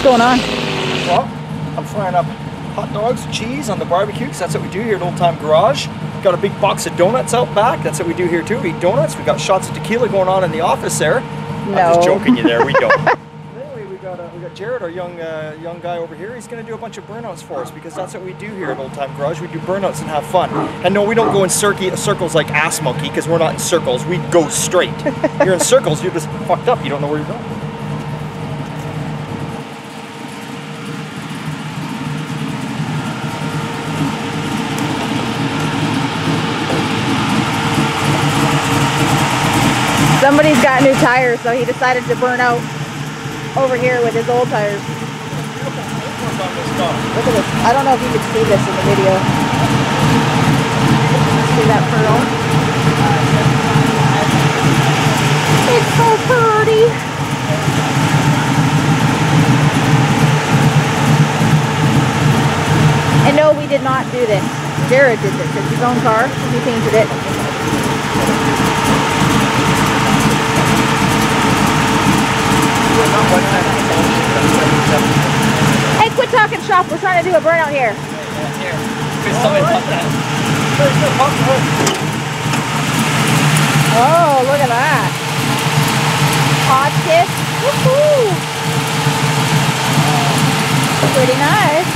going on? Well, I'm frying up hot dogs, cheese on the barbecue, because that's what we do here at Old Time Garage. Got a big box of donuts out back. That's what we do here too. We eat donuts. We got shots of tequila going on in the office there. No. I'm just joking you there. We don't. Anyway, we got Jared, our young guy over here. He's going to do a bunch of burnouts for us because that's what we do here at Old Time Garage. We do burnouts and have fun. And no, we don't go in circles like Ass Monkey because we're not in circles. We go straight. You're in circles. You're just fucked up. You don't know where you're going. Somebody's got new tires, so he decided to burn out over here with his old tires. Look at this. I don't know if you can see this in the video. See that pearl? It's so pretty. And no, we did not do this. Jared did this. It's his own car. He painted it. Hey, quit talking shop. We're trying to do a burnout here. Here. Oh, look at that. Hot kiss. Woohoo! Pretty nice.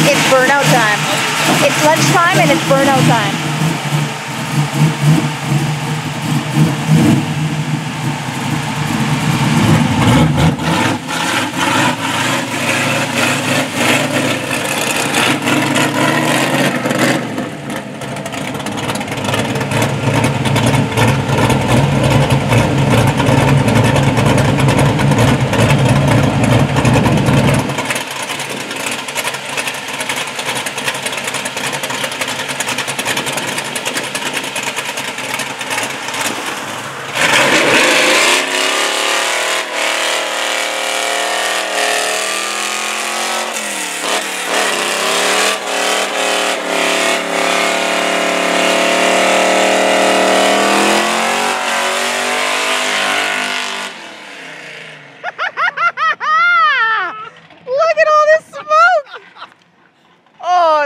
It's burnout time. It's lunchtime and it's burnout time.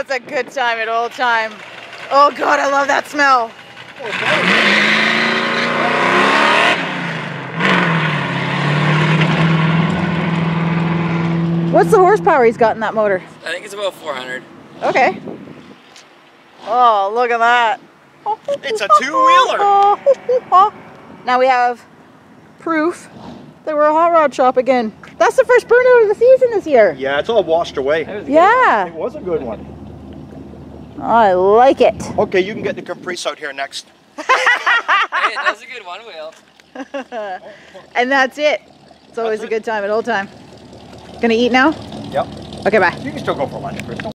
It's a good time at Old Time. Oh God, I love that smell. What's the horsepower he's got in that motor? I think it's about 400. Okay. Oh, look at that. It's a two-wheeler. Now we have proof that we're a hot rod shop again. That's the first burnout of the season this year. Yeah, it's all washed away. Yeah. It was a good one. I like it. Okay, you can get the Caprice out here next. Hey, that was a good one wheel. And that's it. It's always a good time at Old Time. Gonna eat now? Yep. Okay, bye. You can still go for lunch, Chris. Don't